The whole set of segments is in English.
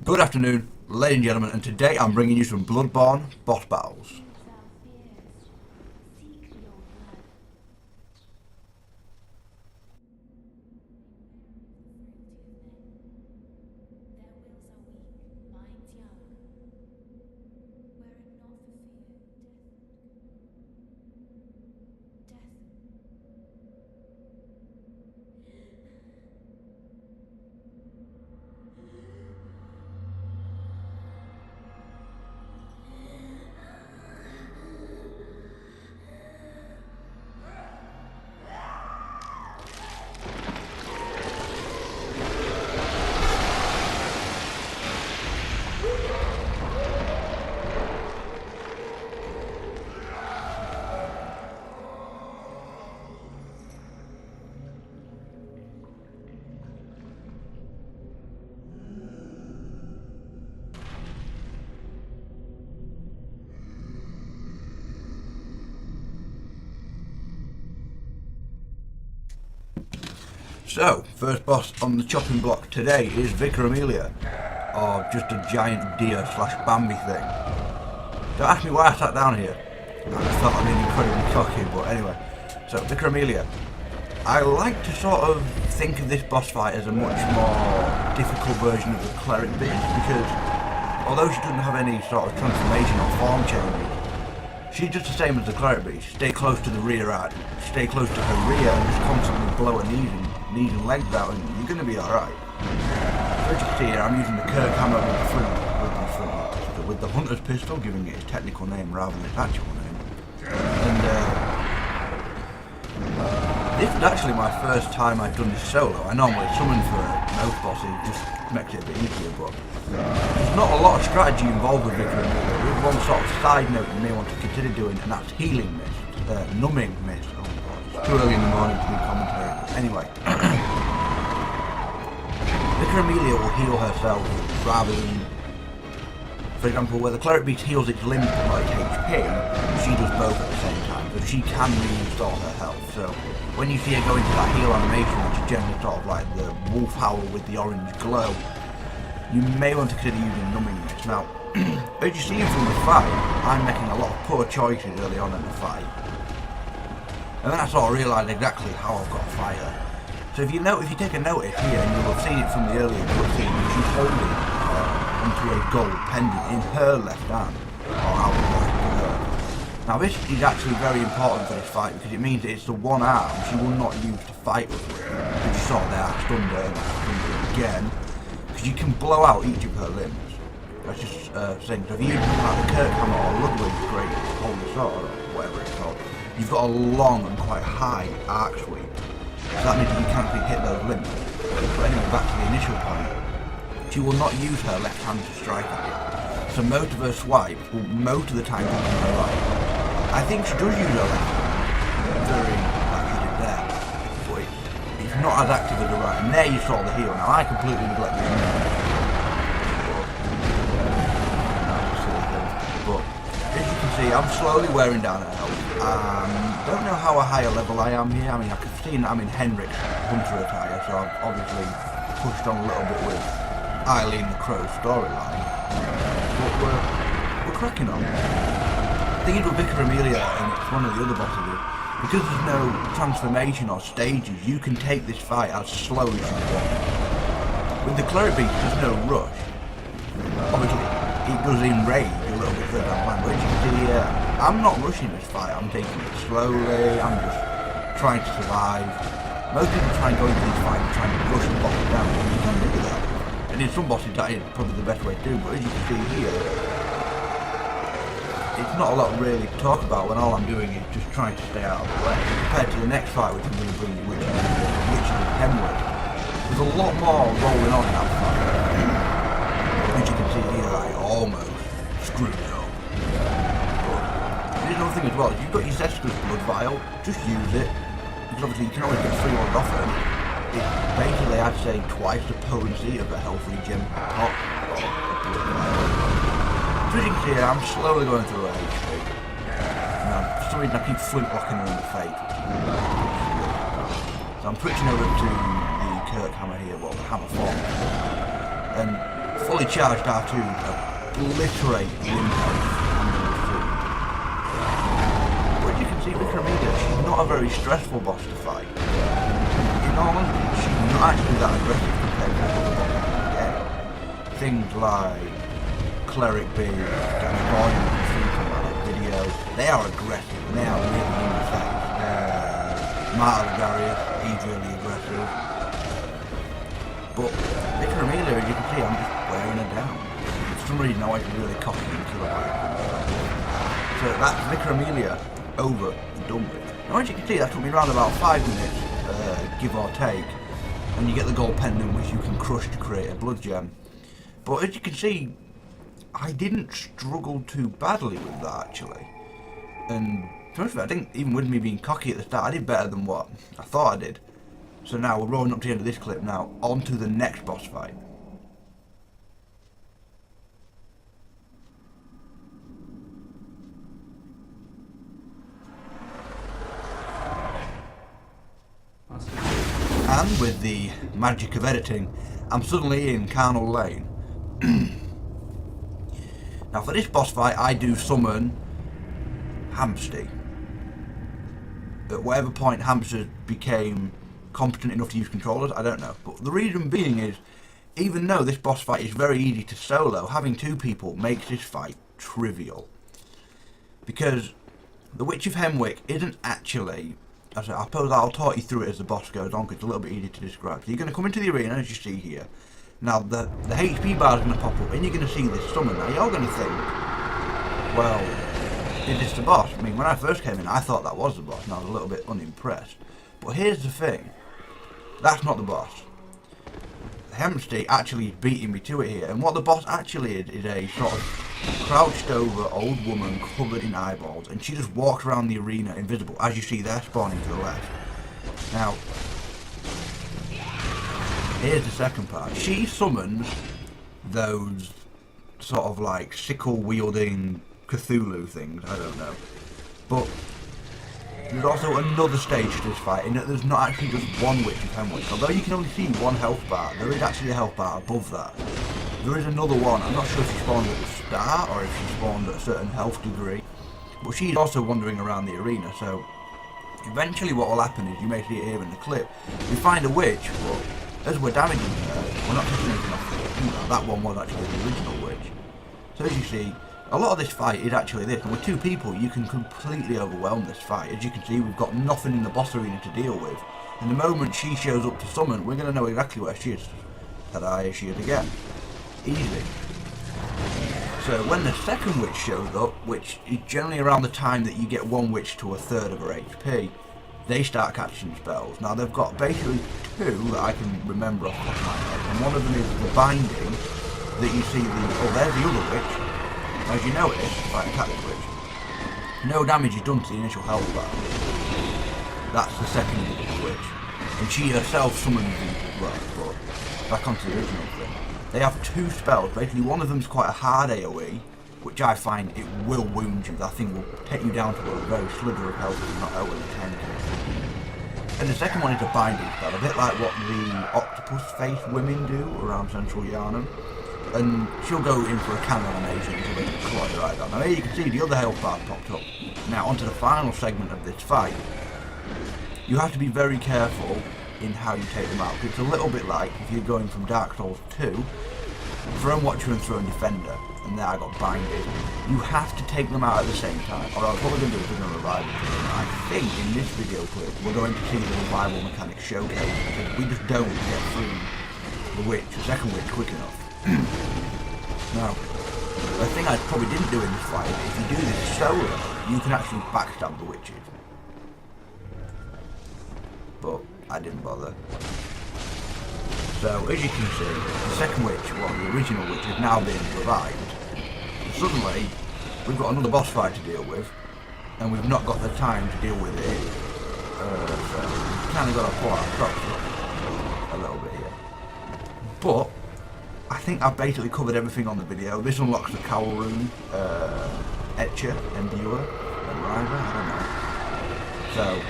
Good afternoon, ladies and gentlemen, and today I'm bringing you some Bloodborne boss battles. So, first boss on the chopping block today is Vicar Amelia, or just a giant deer slash Bambi thing. Don't ask me why I sat down here. I just felt I'm being incredibly cocky, but anyway. So, Vicar Amelia. I like to sort of think of this boss fight as a much more difficult version of the cleric beast, because although she doesn't have any sort of transformation or form changes, she's just the same as the cleric beast. Stay close to the rear end, stay close to her rear, and just constantly blow her knees and legs out, and you're going to be alright. So as you can see here, I'm using the Kirk hammer with the hunter's pistol, giving it its technical name rather than its actual name. And this is actually my first time I've done this solo. I normally summon for most bosses, just makes it a bit easier, but there's not a lot of strategy involved with Vicar Amelia. There's one sort of side note you may want to consider doing, and that's healing mist, numbing mist. Oh my god, it's too early in the morning to do commentary. Anyway, Vicar Amelia will heal herself rather than, for example, where the cleric beast heals its limbs and not its HP, she does both at the same time, so she can restore her health. So when you see her go into that heal animation, which is generally sort of like the wolf howl with the orange glow, you may want to consider using numbing mist. Now, as you see from the fight, I'm making a lot of poor choices early on in the fight. And then I sort of realised exactly how I've got to fight her. So if you take a notice here, and you'll have seen it from the earlier cutscene, she's holding onto a gold pendant in her left hand, or out of her. Now this is actually very important for this fight, because it means that it's the one arm she will not use to fight with. As you saw there, I stunned her and I stunned her again, because you can blow out each of her limbs. That's just saying, so if you use like the Kirk hammer or Ludwig's great holy sword, or whatever it's called, you've got a long and quite high arc sweep. So that means that you can't actually hit those limbs. But anyway, back to the initial point. She will not use her left hand to strike at you. So most of her swipes will most of the time come from her right. I think she does use her left hand, very like she did there. But it's not as active as the right. And there you saw the heal. Now I completely neglected the But as you can see, I'm slowly wearing down her health. Don't know how a higher level I am here. I mean, I can see that I'm in Hemwick's hunter attire, so I've obviously pushed on a little bit with Eileen the Crow storyline. But we're cracking on. The thing is with Vicar Amelia, and it's one of the other bosses, because there's no transformation or stages, you can take this fight as slow as you want. With the cleric beast, there's no rush. Obviously, it does enrage a little bit further down the line, but as you can see here, I'm not rushing this fight, I'm taking it slowly, I'm just trying to survive. Most people try and go into these fights trying to rush the bosses down, but you can't do that. And in some bosses that is probably the best way to do, but as you can see here, it's not a lot really to talk about when all I'm doing is just trying to stay out of the way. Compared to the next fight which I'm going to bring you, which is Hemwick. There's a lot more rolling on in that fight. As you can see here, I almost screwed it up. But there's another thing as well, if you've got your Zesca's blood vial, just use it. Because obviously you can always get 3 ones off it. It's basically, I'd say, twice the potency of a health regen pot. So as you can see here, I'm slowly going through her HP. Now, for some reason I keep flintlocking her in the face. So I'm switching over to the Kirk hammer here, well, the hammer form. And fully charged R2 obliterate Windhouse and number 3. But as you can see with Amelia, she's not a very stressful boss to fight. In all honesty, she's not actually that aggressive compared to the other bosses in the game. Things like Cleric Beard, Gascoigne, and from that video, they are aggressive and they are really in the face. Martyr Darius, he's really aggressive. But Vicar Amelia, as you can see, I'm just wearing her down. For some reason I want to really cocky into the way. So that's Vicar Amelia over and done with. Now as you can see, that took me around about 5 minutes, give or take, and you get the gold pendant which you can crush to create a blood gem. But as you can see, I didn't struggle too badly with that actually. And to be honest, I think even with me being cocky at the start, I did better than what I thought I did. So now we're rolling up to the end of this clip now, on to the next boss fight. And with the magic of editing, I'm suddenly in Carnal Lane. Now for this boss fight I do summon Hamsty. At whatever point hamsters became competent enough to use controllers, I don't know. But the reason being is, even though this boss fight is very easy to solo, having 2 people makes this fight trivial. Because the Witch of Hemwick isn't actually, I suppose I'll talk you through it as the boss goes on, because it's a little bit easier to describe. So you're going to come into the arena as you see here. Now the HP bar is going to pop up and you're going to see this summon. Now you're going to think, well, is this the boss? I mean, when I first came in I thought that was the boss and I was a little bit unimpressed. But here's the thing, that's not the boss. Hemsty actually is beating me to it here, and what the boss actually is a sort of crouched over old woman covered in eyeballs, and she just walks around the arena invisible, as you see there spawning to the left. Now, here's the second part. She summons those sort of like sickle wielding Cthulhu things, I don't know. But there's also another stage to this fight in that there's not actually just one Witch of Hemwick. Although you can only see one health bar, there is actually a health bar above that. There is another one. I'm not sure if she spawned at the start or if she spawned at a certain health degree. But she's also wandering around the arena, so eventually what will happen is, you may see it here in the clip, we find a witch, but as we're damaging her, we're not taking anything off her. That one was actually the original witch. So as you see, a lot of this fight is actually this, and with 2 people you can completely overwhelm this fight. As you can see, we've got nothing in the boss arena to deal with, and the moment she shows up to summon, we're going to know exactly where she is. Ta-da, here she is again. Easy. So when the second witch shows up, which is generally around the time that you get one witch to a third of her HP, they start catching spells. Now they've got basically 2 that I can remember off the top of my head, and one of them is the binding that you see there's the other witch. As you notice, if I attack this witch, no damage is done to the initial health bar. That's the second witch. And she herself summons the, well, but back onto the original thing. They have 2 spells. Basically one of them is quite a hard AoE, which I find it will wound you. That thing will take you down to a very slither of health if you're not out with a 10k. And the second one is a binding spell, a bit like what the octopus face women do around Central Yarnum. And she'll go in for a cannon animation until they claw your eye down. Now here you can see the other health bar popped up. Now onto the final segment of this fight. You have to be very careful in how you take them out. It's a little bit like if you're going from Dark Souls 2, Throne Watcher and Throne Defender, and there I got binded. You have to take them out at the same time, or else what we're going to do is we're going to revive them. I think in this video clip we're going to see the revival mechanic showcase, because we just don't get through the witch, the second witch, quick enough. Now, the thing I probably didn't do in this fight is if you do this solo, you can actually backstab the witches. But I didn't bother. So, as you can see, the second witch, well, the original witch, has now been revived. Suddenly, we've got another boss fight to deal with, and we've not got the time to deal with it. So, we've kind of got to pull our props up a little bit here. But I think I've basically covered everything on the video. This unlocks the cowl rune, Etcher, Endure, and River, I don't know. So,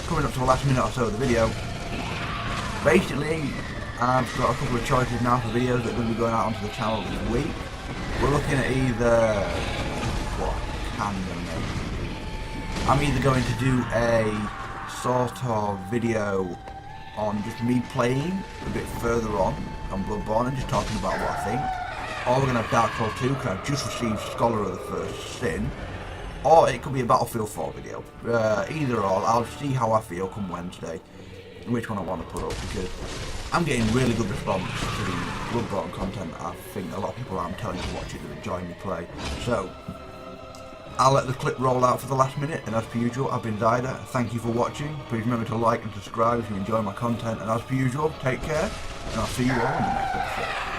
coming up to the last minute or so of the video, basically, I've got a couple of choices now for videos that are going to be going out onto the channel this week. We're looking at either... what can I make? I'm either going to do a sort of video on just me playing a bit further on Bloodborne and just talking about what I think. Or we're going to have Dark Souls 2 because I've just received Scholar of the First Sin. Or it could be a Battlefield 4 video. Either or, I'll see how I feel come Wednesday. Which one I want to put up, because I'm getting really good response to the Bloodborne content. I think a lot of people I'm telling to watch it that enjoy me play. So, I'll let the clip roll out for the last minute, and as per usual, I've been Zyder. Thank you for watching. Please remember to like and subscribe if you enjoy my content, and as per usual, take care, and I'll see you all in the next episode.